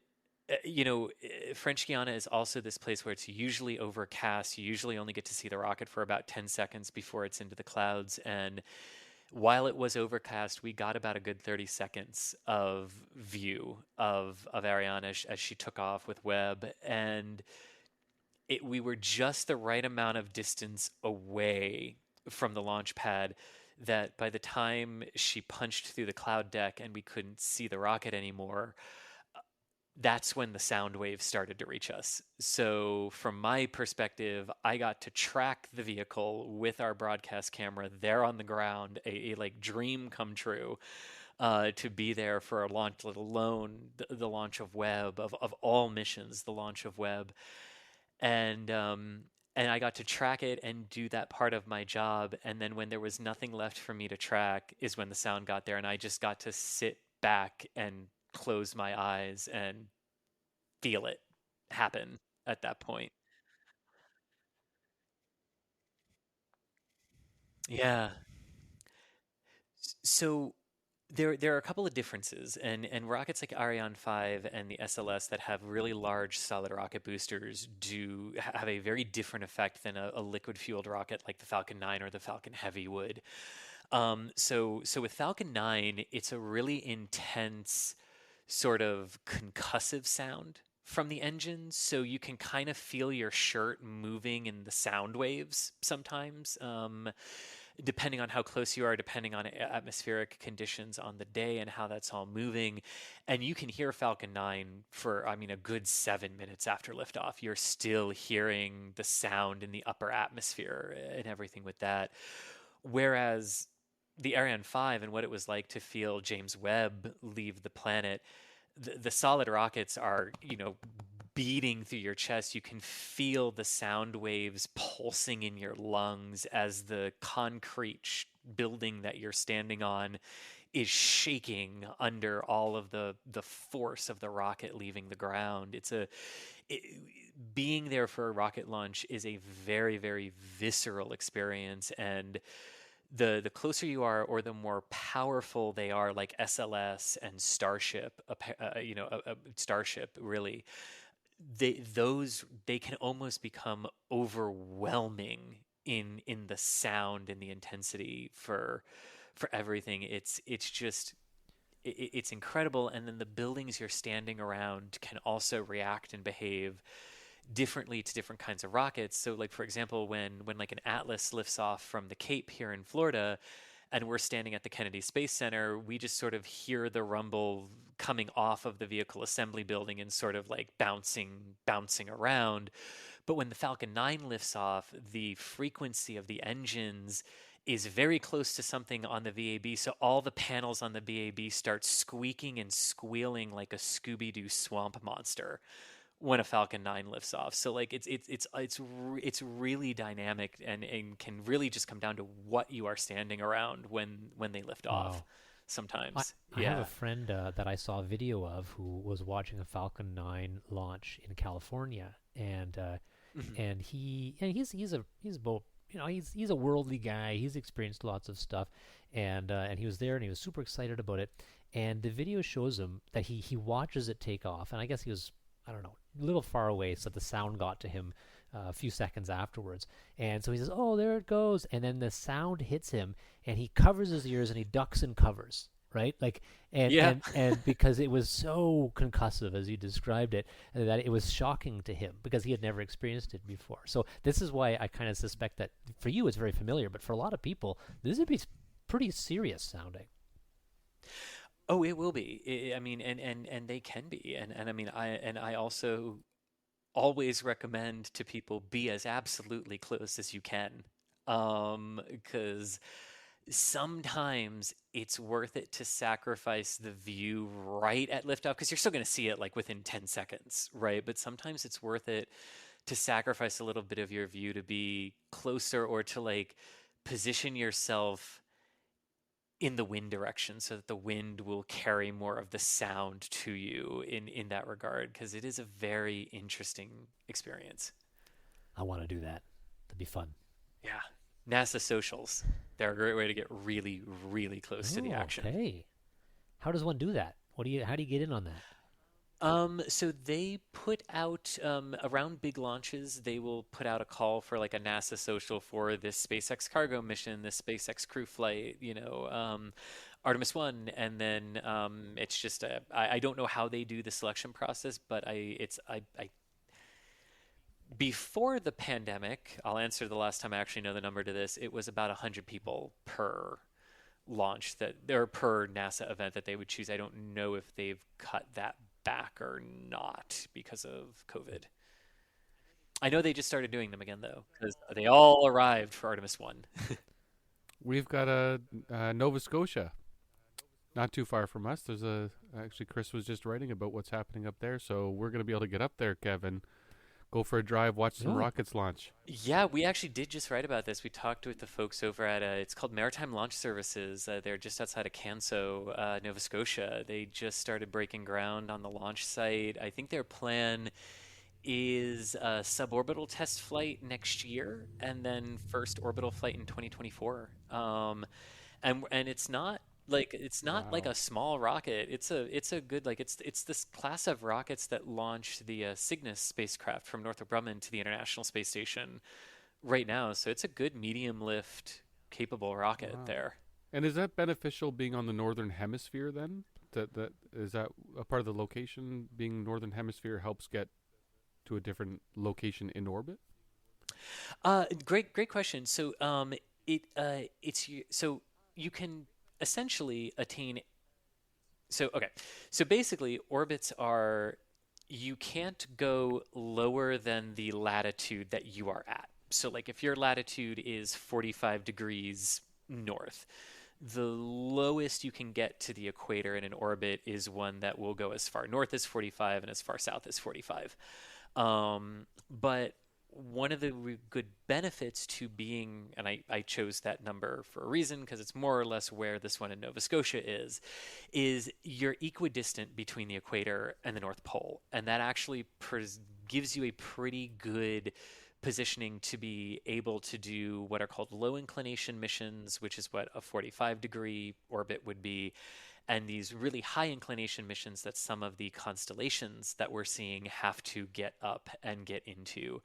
French Guiana is also this place where it's usually overcast. You usually only get to see the rocket for about 10 seconds before it's into the clouds. And while it was overcast, we got about a good 30 seconds of view of Ariane as she took off with Webb. And we were just the right amount of distance away from the launch pad that by the time she punched through the cloud deck and we couldn't see the rocket anymore, that's when the sound waves started to reach us. So from my perspective, I got to track the vehicle with our broadcast camera there on the ground, a dream come true, to be there for a launch, let alone the launch of Webb, of all missions, the launch of Webb. And I got to track it and do that part of my job. And then when there was nothing left for me to track is when the sound got there, and I just got to sit back and close my eyes and feel it happen at that point. Yeah. So there are a couple of differences, and rockets like Ariane 5 and the SLS that have really large solid rocket boosters do have a very different effect than a liquid fueled rocket like the Falcon 9 or the Falcon Heavy would. So with Falcon 9, it's a really intense sort of concussive sound from the engine, so you can kind of feel your shirt moving in the sound waves sometimes, depending on how close you are, depending on atmospheric conditions on the day and how that's all moving. And you can hear Falcon 9 for, a good 7 minutes after liftoff. You're still hearing the sound in the upper atmosphere and everything with that. Whereas the Ariane 5 and what it was like to feel James Webb leave the planet, the solid rockets are, beating through your chest. You can feel the sound waves pulsing in your lungs as the concrete building that you're standing on is shaking under all of the force of the rocket leaving the ground. Being there for a rocket launch is a very, very visceral experience, and the closer you are, or the more powerful they are, like SLS and Starship, Starship really, they can almost become overwhelming in the sound and the intensity for everything. It's incredible. And then the buildings you're standing around can also react and behave differently to different kinds of rockets. So like, for example, when like an Atlas lifts off from the Cape here in Florida, and we're standing at the Kennedy Space Center, we just sort of hear the rumble coming off of the vehicle assembly building and sort of like bouncing around. But when the Falcon 9 lifts off, the frequency of the engines is very close to something on the VAB. So all the panels on the VAB start squeaking and squealing like a Scooby-Doo swamp monster when a Falcon 9 lifts off. So like it's really dynamic, and can really just come down to what you are standing around when they lift off sometimes. I have a friend that I saw a video of who was watching a Falcon 9 launch in California, and he's both, he's a worldly guy. He's experienced lots of stuff, and he was there and he was super excited about it. And the video shows him that he watches it take off, and I guess he was, I don't know, a little far away, so the sound got to him a few seconds afterwards. And so he says, "Oh, there it goes." And then the sound hits him, and he covers his ears and he ducks and covers, right? Like, and because it was so concussive, as you described it, that it was shocking to him because he had never experienced it before. So this is why I kind of suspect that for you it's very familiar, but for a lot of people, this would be pretty serious sounding. Oh, it will be. I mean, and they can be. And I mean, I also always recommend to people, be as absolutely close as you can. Because sometimes it's worth it to sacrifice the view right at liftoff, because you're still going to see it like within 10 seconds, right? But sometimes it's worth it to sacrifice a little bit of your view to be closer, or to like position yourself in the wind direction so that the wind will carry more of the sound to you in that regard, because it is a very interesting experience. I want to do that. That'd be fun. Yeah. NASA socials. They're a great way to get really, really close to the action. Okay. How does one do that? How do you get in on that? So they put out, around big launches, they will put out a call for like a NASA social for this SpaceX cargo mission, this SpaceX crew flight, Artemis 1. And then it's just, I don't know how they do the selection process, but before the pandemic, I'll answer the last time I actually know the number to this, it was about 100 people per launch per NASA event that they would choose. I don't know if they've cut that back or not because of COVID. I know they just started doing them again though, because they all arrived for Artemis 1. We've got a Nova Scotia, not too far from us. Actually Chris was just writing about what's happening up there, so we're going to be able to get up there, Kevin. Go for a drive, watch some rockets launch. Yeah, we actually did just write about this. We talked with the folks over at, it's called Maritime Launch Services. They're just outside of Canso, Nova Scotia. They just started breaking ground on the launch site. I think their plan is a suborbital test flight next year, and then first orbital flight in 2024. And it's not like like a small rocket. It's a good, like it's this class of rockets that launched the Cygnus spacecraft from Northrop Grumman to the International Space Station right now. So it's a good medium lift capable rocket there. And is that beneficial being on the northern hemisphere then? That is that a part of the location, being northern hemisphere helps get to a different location in orbit? Great question. So so you can essentially attain. So basically orbits are, you can't go lower than the latitude that you are at. So like if your latitude is 45 degrees north. The lowest you can get to the equator in an orbit is one that will go as far north as 45 and as far south as 45. But one of the good benefits to being, and I chose that number for a reason because it's more or less where this one in Nova Scotia is you're equidistant between the equator and the North Pole. And that actually gives you a pretty good positioning to be able to do what are called low inclination missions, which is what a 45-degree orbit would be, and these really high inclination missions that some of the constellations that we're seeing have to get up and get into,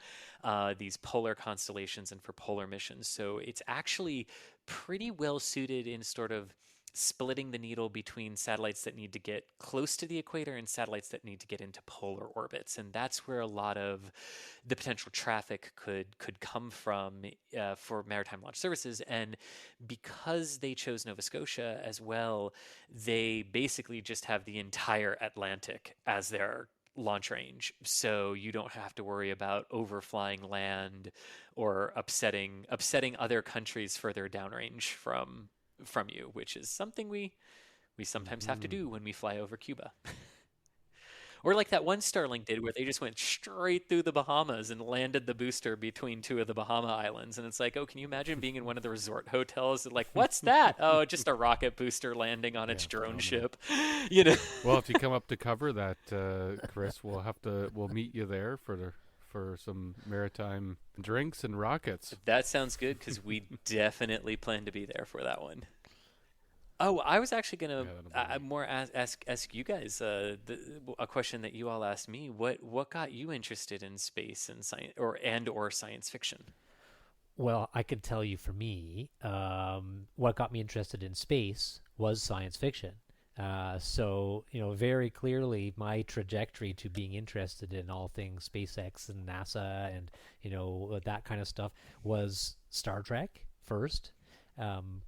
these polar constellations and for polar missions. So it's actually pretty well suited in sort of splitting the needle between satellites that need to get close to the equator and satellites that need to get into polar orbits. And that's where a lot of the potential traffic could come from for maritime launch services. And because they chose Nova Scotia as well, they basically just have the entire Atlantic as their launch range. So you don't have to worry about overflying land or upsetting other countries further downrange from you, which is something we sometimes have to do when we fly over Cuba. Or like that one Starlink did where they just went straight through the Bahamas and landed the booster between two of the Bahama Islands. And it's like, oh, can you imagine being in one of the resort hotels and like, what's that? Oh, just a rocket booster landing on its drone ship. You know. Well, if you come up to cover that, Chris, we'll meet you there for some maritime drinks and rockets. That sounds good because we definitely plan to be there for that one. Oh, I was actually going to ask you guys a question that you all asked me. What got you interested in space and science or science fiction? Well, I can tell you for me, what got me interested in space was science fiction. So, very clearly my trajectory to being interested in all things SpaceX and NASA and, that kind of stuff was Star Trek first.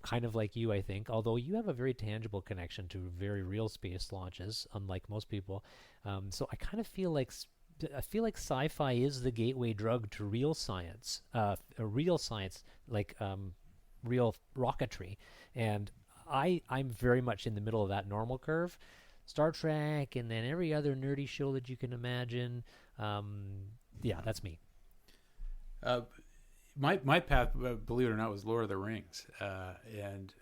Kind of like you, I think, although you have a very tangible connection to very real space launches, unlike most people. So I kind of feel like sci-fi is the gateway drug to real science, real rocketry. And I'm very much in the middle of that normal curve. Star Trek and then every other nerdy show that you can imagine. That's me. My path, believe it or not, was Lord of the Rings, and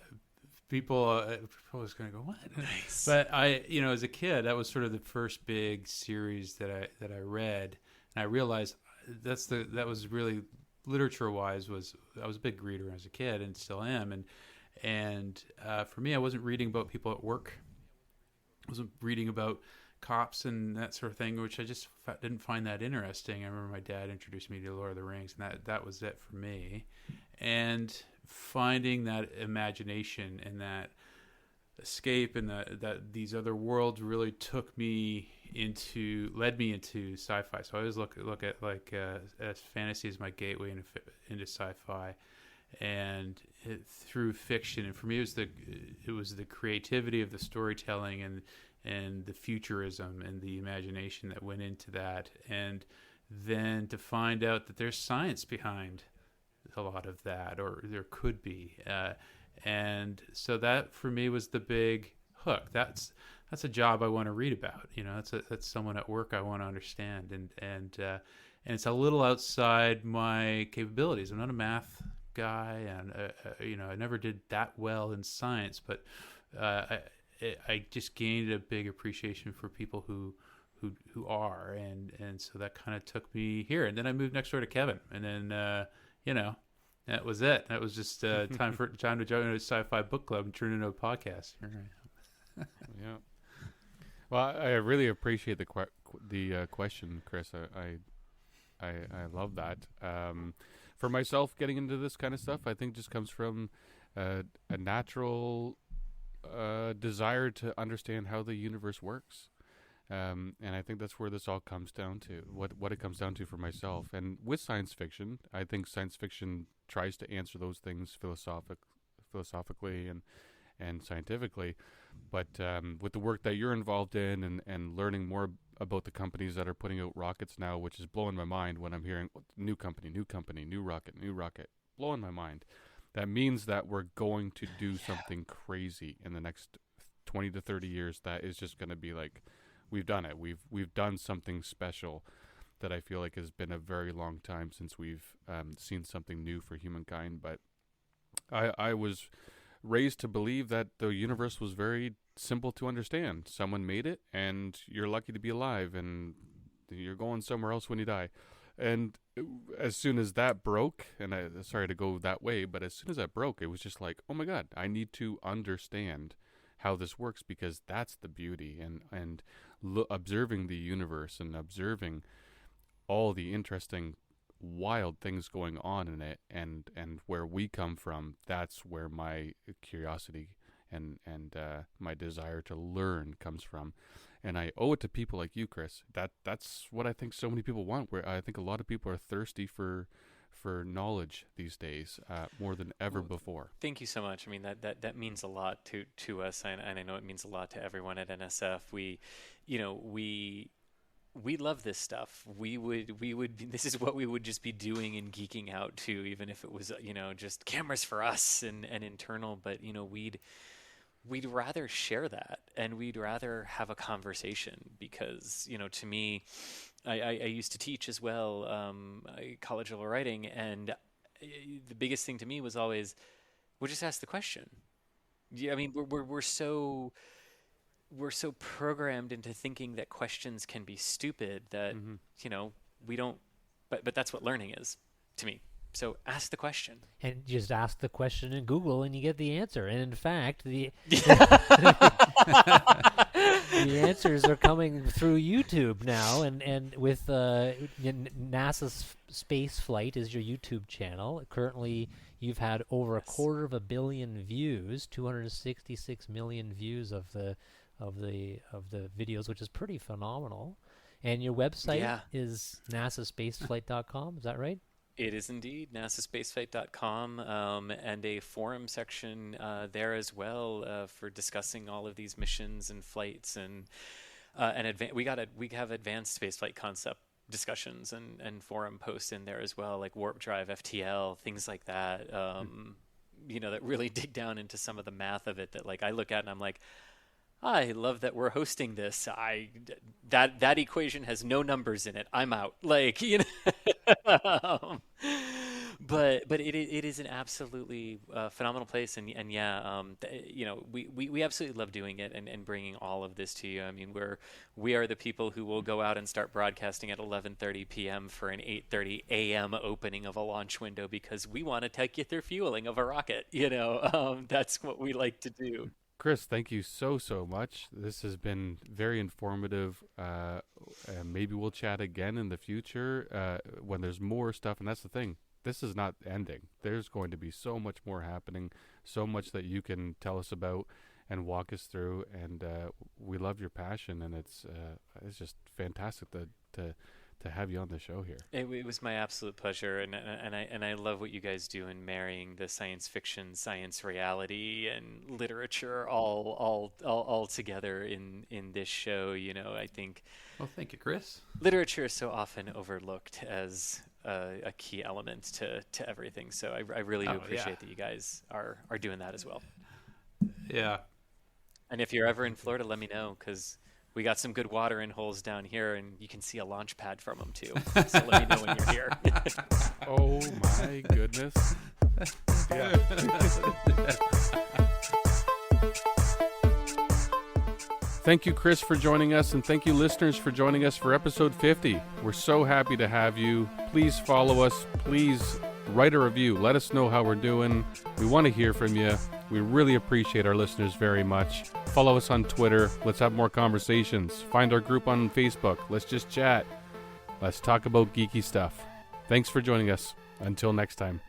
people was going to go, what? Nice. But I, as a kid, that was sort of the first big series that I read, and I realized that was really literature-wise I was a big reader as a kid and still am, and for me, I wasn't reading about people at work. I wasn't reading about cops and that sort of thing, which I just didn't find that interesting. I remember my dad introduced me to Lord of the Rings, and that was it for me. And finding that imagination and that escape and that these other worlds really led me into sci-fi. So I always look at as fantasy as my gateway into sci-fi, and through fiction. And for me, it was the creativity of the storytelling and the futurism and the imagination that went into that, and then to find out that there's science behind a lot of that, or there could be, and so that for me was the big hook. That's a job I want to read about. That's someone at work I want to understand, and it's a little outside my capabilities. I'm not a math guy, and I never did that well in science, but I just gained a big appreciation for people who are, and so that kind of took me here. And then I moved next door to Kevin, and then that was it. That was just time to join a sci-fi book club and turn into a podcast. Here I am. Yeah. Well, I really appreciate the question, Chris. I love that. For myself, getting into this kind of stuff, I think just comes from a natural desire to understand how the universe works, and I think that's where this all comes down to. What it comes down to for myself, and with science fiction, I think science fiction tries to answer those things philosophically and scientifically. But with the work that you're involved in, and learning more about the companies that are putting out rockets now, which is blowing my mind when I'm hearing new company, new rocket, blowing my mind. that means that we're going to do something crazy in the next 20 to 30 years. That is just going to be like, we've done it. We've done something special that I feel like has been a very long time since we've seen something new for humankind. But I was raised to believe that the universe was very simple to understand. Someone made it, and you're lucky to be alive, and you're going somewhere else when you die. And as soon as that broke, and sorry to go that way, but as soon as that broke, it was just like, oh my God, I need to understand how this works, because that's the beauty. And observing the universe and observing all the interesting, wild things going on in it, and where we come from, that's where my curiosity and my desire to learn comes from. And I owe it to people like you, Chris. That's what I think so many people want. Where I think a lot of people are thirsty for knowledge these days, more than ever before. Thank you so much. I mean, that means a lot to us, and I know it means a lot to everyone at NSF. We love this stuff. We would this is what we would just be doing and geeking out to, even if it was, just cameras for us and internal. But we'd rather share that, and we'd rather have a conversation, because to me, I used to teach as well, college level writing, and the biggest thing to me was always, we'll just ask the question. Yeah, I mean, we're so programmed into thinking that questions can be stupid that we don't. But that's what learning is to me. So ask the question. And just ask the question in Google and you get the answer. And in fact, the answers are coming through YouTube now. And with NASA's Space Flight is your YouTube channel. Currently, you've had over 250 million views, 266 million views of the videos, which is pretty phenomenal. And your website is nasaspaceflight.com. Is that right? It is indeed, nasaspaceflight.com, and a forum section there as well for discussing all of these missions and flights, and we have advanced spaceflight concept discussions and forum posts in there as well, like warp drive, FTL, things like that. That really dig down into some of the math of it that like I look at and I'm like, I love that we're hosting this. That equation has no numbers in it. I'm out. Like, but it is an absolutely phenomenal place, and we absolutely love doing it and bringing all of this to you. I mean, we are the people who will go out and start broadcasting at 11:30 p.m. for an 8:30 a.m. opening of a launch window, because we want to take you through fueling of a rocket. That's what we like to do. Chris, thank you so much. This has been very informative. Maybe we'll chat again in the future when there's more stuff. And that's the thing. This is not ending. There's going to be so much more happening, so much that you can tell us about and walk us through. And we love your passion, and it's just fantastic to have you on the show here. It was my absolute pleasure, and I love what you guys do in marrying the science fiction, science reality, and literature all together in this show. I think. Well, thank you, Chris. Literature is so often overlooked as a key element to everything. So I really do appreciate that you guys are doing that as well. Yeah. And if you're ever in Florida, let me know, because we got some good watering holes down here, and you can see a launch pad from them too. So let me know when you're here. Oh my goodness. Yeah. Thank you, Chris, for joining us, and thank you, listeners, for joining us for episode 50. We're so happy to have you. Please follow us. Please write a review. Let us know how we're doing. We want to hear from you. We really appreciate our listeners very much. Follow us on Twitter. Let's have more conversations. Find our group on Facebook. Let's just chat. Let's talk about geeky stuff. Thanks for joining us. Until next time.